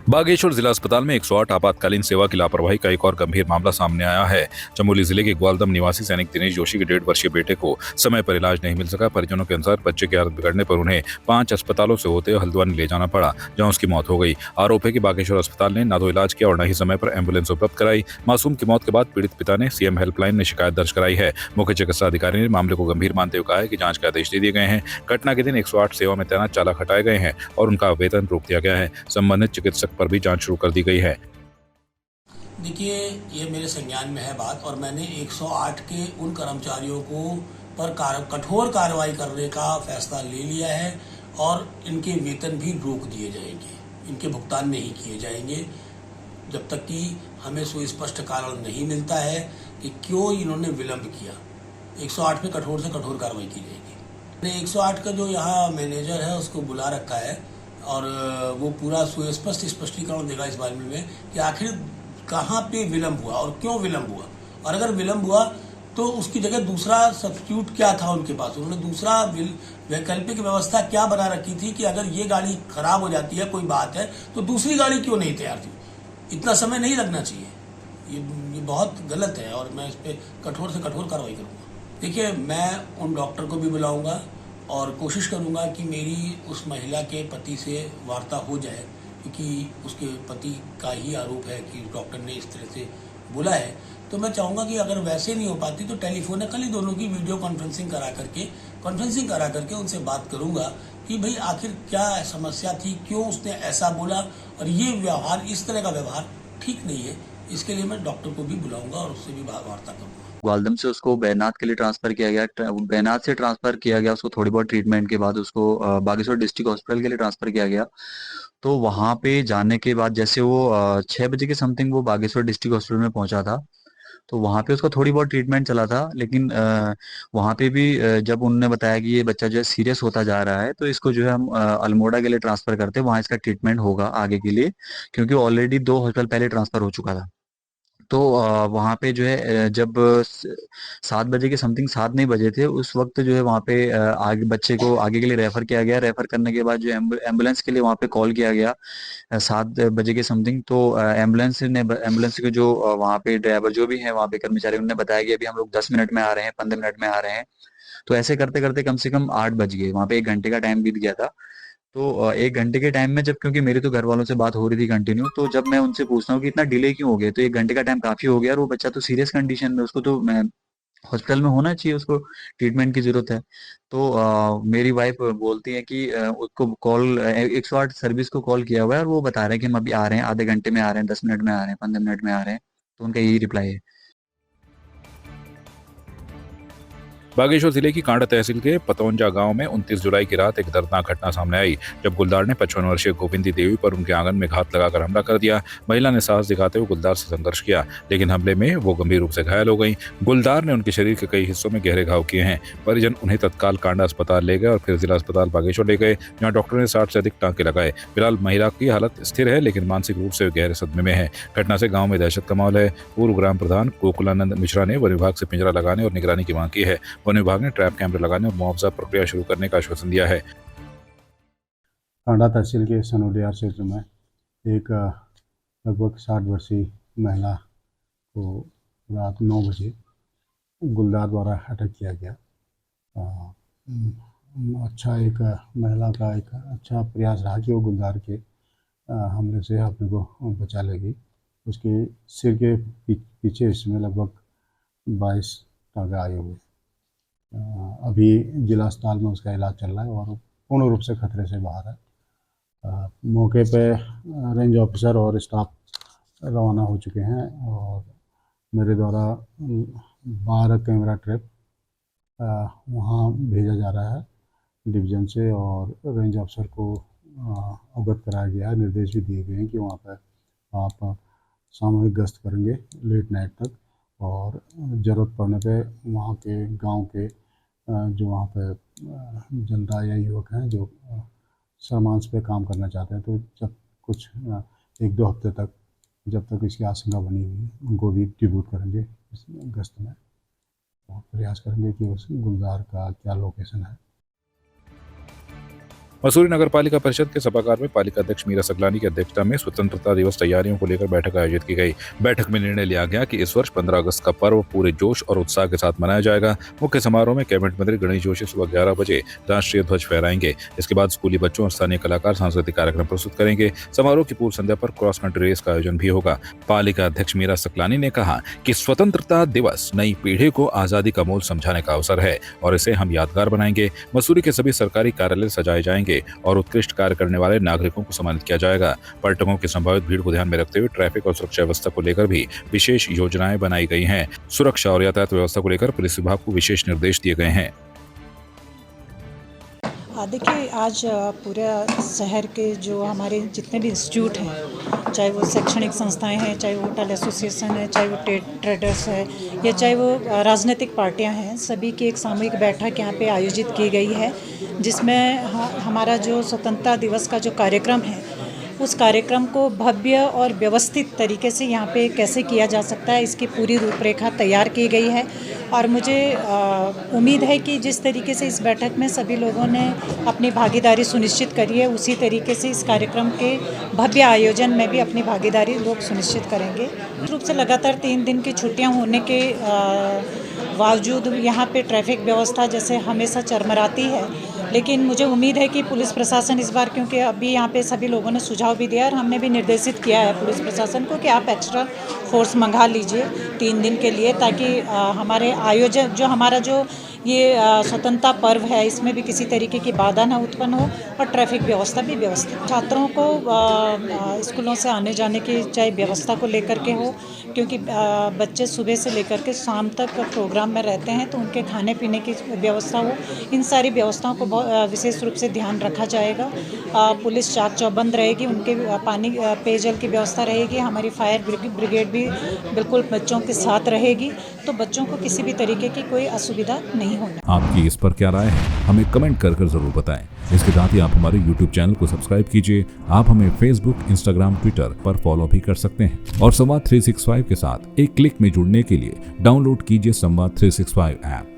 बागेश्वर जिला अस्पताल में 108 आपातकालीन सेवा की लापरवाही का एक और गंभीर मामला सामने आया है। चमोली जिले के ग्वालदम निवासी सैनिक दिनेश जोशी के 1.5 वर्षीय बेटे को समय पर इलाज नहीं मिल सका। परिजनों के अनुसार बच्चे की हालत बिगड़ने पर उन्हें 5 अस्पतालों से होते हुए हल्द्वानी ले जाना पड़ा, जहां उसकी मौत हो गई। आरोप है कि बागेश्वर अस्पताल ने न तो इलाज किया और न ही समय पर एम्बुलेंस उपलब्ध कराई। मासूम की मौत के बाद पीड़ित पिता ने सीएम हेल्पलाइन में शिकायत दर्ज कराई है। मुख्य चिकित्सा अधिकारी ने मामले को गंभीर मानते हुए कहा है कि जांच के आदेश दे दिए गए हैं। घटना के दिन 108 सेवा में तैनात चालक हटाए गए हैं और उनका वेतन रोक दिया गया है। संबंधित चिकित्सक पर भी जांच शुरू कर दी गई है। देखिए, ये मेरे संज्ञान में है बात, और मैंने 108 के उन कर्मचारियों को पर कठोर कार्रवाई करने का फैसला ले लिया है और इनके वेतन भी रोक दिए जाएंगे। इनके भुगतान नहीं किए जाएंगे जब तक कि हमें सुस्पष्ट कारण नहीं मिलता है कि क्यों इन्होंने विलंब किया। 108 पे कठोर से कठोर कार्रवाई की जाएगी। मैंने 108 का जो यहाँ मैनेजर है उसको बुला रखा है और वो पूरा सुस्पष्ट स्पष्टीकरण देगा इस बारे में कि आखिर कहाँ पे विलंब हुआ और क्यों विलंब हुआ, और अगर विलंब हुआ तो उसकी जगह दूसरा सब्स्टिट्यूट क्या था उनके पास, उन्होंने दूसरा वैकल्पिक व्यवस्था क्या बना रखी थी कि अगर ये गाड़ी खराब हो जाती है, कोई बात है, तो दूसरी गाड़ी क्यों नहीं तैयार थी। इतना समय नहीं लगना चाहिए, ये बहुत गलत है और मैं इस पर कठोर से कठोर कार्रवाई करूँगा। देखिए, मैं उन डॉक्टर को भी बुलाऊंगा और कोशिश करूंगा कि मेरी उस महिला के पति से वार्ता हो जाए, क्योंकि उसके पति का ही आरोप है कि डॉक्टर ने इस तरह से बोला है। तो मैं चाहूँगा कि अगर वैसे नहीं हो पाती तो टेलीफोनिकली दोनों की वीडियो कॉन्फ्रेंसिंग करा करके उनसे बात करूँगा कि भाई आखिर क्या समस्या थी, क्यों उसने ऐसा बोला, और ये व्यवहार, इस तरह का व्यवहार ठीक नहीं है। इसके लिए मैं डॉक्टर को भी बुलाऊंगा और उससे भी वार्ता करूँगा। ग्वालदम से उसको बैनाथ के लिए ट्रांसफर किया गया। बैनाथ से ट्रांसफर किया गया उसको थोड़ी बहुत ट्रीटमेंट के बाद उसको बागेश्वर डिस्ट्रिक्ट हॉस्पिटल के लिए ट्रांसफर किया गया। तो वहां पे जाने के बाद जैसे वो 6 बजे के समथिंग वो बागेश्वर डिस्ट्रिक्ट हॉस्पिटल में पहुंचा था। तो वहां पे उसका थोड़ी बहुत ट्रीटमेंट चला था, लेकिन वहां पे भी जब उन्होंने बताया कि ये बच्चा जो है सीरियस होता जा रहा है, तो इसको जो है हम अल्मोड़ा के लिए ट्रांसफर करते हैं, वहां इसका ट्रीटमेंट होगा आगे के लिए, क्योंकि ऑलरेडी 2 हॉस्पिटल पहले ट्रांसफर हो चुका था। तो वहाँ पे जो है जब 7 बजे के समथिंग 7 नहीं बजे थे, उस वक्त जो है वहाँ पे आगे बच्चे को आगे के लिए रेफर किया गया। रेफर करने के बाद जो एम्बुलेंस के लिए वहाँ पे कॉल किया गया 7 बजे के समथिंग। तो एम्बुलेंस के जो वहाँ पे ड्राइवर जो भी है वहाँ पे कर्मचारी, उन्होंने बताया कि अभी हम लोग 10 मिनट में आ रहे हैं, 15 मिनट में आ रहे हैं। तो ऐसे करते करते कम से कम 8 बज गए, वहाँ पे 1 घंटे का टाइम बीत गया था। तो 1 घंटे के टाइम में जब, क्योंकि मेरी तो घर वालों से बात हो रही थी कंटिन्यू, तो जब मैं उनसे पूछता हूँ कि इतना डिले क्यों हो गया, तो 1 घंटे का टाइम काफी हो गया और वो बच्चा तो सीरियस कंडीशन में, उसको तो मैं हॉस्पिटल में होना चाहिए, उसको ट्रीटमेंट की जरूरत है। तो मेरी वाइफ बोलती है कि उसको कॉल 108 सर्विस को कॉल किया हुआ है और वो बता रहे हैं कि हम अभी आ रहे हैं, आधे घंटे में आ रहे हैं, 10 मिनट में आ रहे हैं, 15 मिनट में आ रहे हैं। तो उनका यही रिप्लाई है। बागेश्वर जिले की कांडा तहसील के पतौंजा गांव में 29 जुलाई की रात एक दर्दनाक घटना सामने आई, जब गुलदार ने 55 वर्षीय गोविंदी देवी पर उनके आंगन में घात लगाकर हमला कर दिया। महिला ने साहस दिखाते हुए गुलदार से संघर्ष किया, लेकिन हमले में वो गंभीर रूप से घायल हो गई। गुलदार ने उनके शरीर के कई हिस्सों में गहरे घाव किए हैं। परिजन उन्हें तत्काल कांडा अस्पताल ले गए और फिर जिला अस्पताल बागेश्वर ले गए, जहाँ डॉक्टरों ने 60 से अधिक टांके लगाए। फिलहाल महिला की हालत स्थिर है, लेकिन मानसिक रूप से गहरे सदमे में है। घटना से गाँव में दहशत का माहौल है। पूर्व ग्राम प्रधान गोकुलानंद मिश्रा ने वन विभाग से पिंजरा लगाने और निगरानी की मांग की है। वन विभाग ने ट्रैप कैमरे लगाने और मुआवजा प्रक्रिया शुरू करने का आश्वासन दिया है। कांडा तहसील के सनोडियार क्षेत्र में एक लगभग 60 वर्षीय महिला को रात 9 बजे गुलदार द्वारा अटैक किया गया। अच्छा, एक महिला का एक अच्छा प्रयास रहा कि वो गुलदार के हमले से अपने को बचा लेगी। उसके सिर के पीछे इसमें लगभग 22 टाँके आए हुए। अभी जिला अस्पताल में उसका इलाज चल रहा है और पूर्ण रूप से खतरे से बाहर है। मौके पे रेंज ऑफिसर और स्टाफ रवाना हो चुके हैं और मेरे द्वारा 12 कैमरा ट्रैप वहाँ भेजा जा रहा है डिवीज़न से, और रेंज ऑफिसर को अवगत कराया गया है। निर्देश भी दिए गए हैं कि वहाँ पर आप सामूहिक गश्त करेंगे लेट नाइट तक, और ज़रूरत पड़ने पे वहाँ के गांव के जो वहाँ पे जनता या युवक हैं जो सामांस पे काम करना चाहते हैं, तो जब कुछ 1-2 हफ्ते तक, जब तक इसकी आशंका बनी हुई है, उनको भी डिब्यूट करेंगे इस गश्त में और प्रयास करेंगे कि उस गुलजार का क्या लोकेशन है। मसूरी नगर पालिका परिषद के सभागार में पालिका अध्यक्ष मीरा सकलानी की अध्यक्षता में स्वतंत्रता दिवस तैयारियों को लेकर बैठक आयोजित की गई। बैठक में निर्णय लिया गया कि इस वर्ष 15 अगस्त का पर्व पूरे जोश और उत्साह के साथ मनाया जाएगा। मुख्य समारोह में कैबिनेट मंत्री गणेश जोशी सुबह 11 बजे राष्ट्रीय ध्वज फहराएंगे। इसके बाद स्कूली बच्चों और स्थानीय कलाकार सांस्कृतिक कार्यक्रम प्रस्तुत करेंगे। समारोह की पूर्व संध्या पर क्रॉस कंट्री रेस का आयोजन भी होगा। पालिका अध्यक्ष मीरा सकलानी ने कहा कि स्वतंत्रता दिवस नई पीढ़ी को आजादी का मोल समझाने का अवसर है और इसे हम यादगार बनाएंगे। मसूरी के सभी सरकारी कार्यालय सजाए जाएंगे और उत्कृष्ट कार्य करने वाले नागरिकों को सम्मानित किया जाएगा। पर्यटकों की संभावित भीड़ को ध्यान में रखते हुए ट्रैफिक और सुरक्षा व्यवस्था को लेकर भी विशेष योजनाएं बनाई गई हैं। सुरक्षा और यातायात व्यवस्था को लेकर पुलिस विभाग को विशेष निर्देश दिए गए हैं। देखिए, आज पूरे शहर के जो हमारे जितने भी इंस्टीट्यूट हैं, चाहे वो शैक्षणिक संस्थाएं हैं, चाहे वो होटल एसोसिएशन है, चाहे वो ट्रेडर्स है, या चाहे वो राजनीतिक पार्टियां हैं, सभी की एक सामूहिक बैठक यहाँ पे आयोजित की गई है, जिसमें हमारा जो स्वतंत्रता दिवस का जो कार्यक्रम है, उस कार्यक्रम को भव्य और व्यवस्थित तरीके से यहाँ पे कैसे किया जा सकता है, इसकी पूरी रूपरेखा तैयार की गई है। और मुझे उम्मीद है कि जिस तरीके से इस बैठक में सभी लोगों ने अपनी भागीदारी सुनिश्चित करी है, उसी तरीके से इस कार्यक्रम के भव्य आयोजन में भी अपनी भागीदारी लोग सुनिश्चित करेंगे। निश्चित रूप से लगातार 3 दिन की छुट्टियां होने के बावजूद यहाँ पे ट्रैफिक व्यवस्था जैसे हमेशा चरमराती है, लेकिन मुझे उम्मीद है कि पुलिस प्रशासन इस बार, क्योंकि अभी यहाँ पे सभी लोगों ने सुझाव भी दिया और हमने भी निर्देशित किया है पुलिस प्रशासन को कि आप एक्स्ट्रा फोर्स मंगा लीजिए 3 दिन के लिए, ताकि हमारे आयोजन जो हमारा जो ये स्वतंत्रता पर्व है, इसमें भी किसी तरीके की बाधा न उत्पन्न हो और ट्रैफिक व्यवस्था भी व्यवस्थित। छात्रों को स्कूलों से आने जाने की चाहे व्यवस्था को लेकर के हो, क्योंकि बच्चे सुबह से लेकर के शाम तक प्रोग्राम में रहते हैं, तो उनके खाने पीने की व्यवस्था हो, इन सारी व्यवस्थाओं को विशेष रूप से ध्यान रखा जाएगा। पुलिस चाक चौबंद रहेगी, उनके पानी पेयजल की व्यवस्था रहेगी, हमारी फायर ब्रिगेड भी बिल्कुल बच्चों के साथ रहेगी, तो बच्चों को किसी भी तरीके की कोई असुविधा नहीं होगी। आपकी इस पर क्या राय है, हमें कमेंट कर जरूर बताएं। इसके साथ ही आप हमारे YouTube चैनल को सब्सक्राइब कीजिए। आप हमें Facebook, Instagram, Twitter पर फॉलो भी कर सकते हैं और संवाद 365 के साथ एक क्लिक में जुड़ने के लिए डाउनलोड कीजिए संवाद 365 ऐप।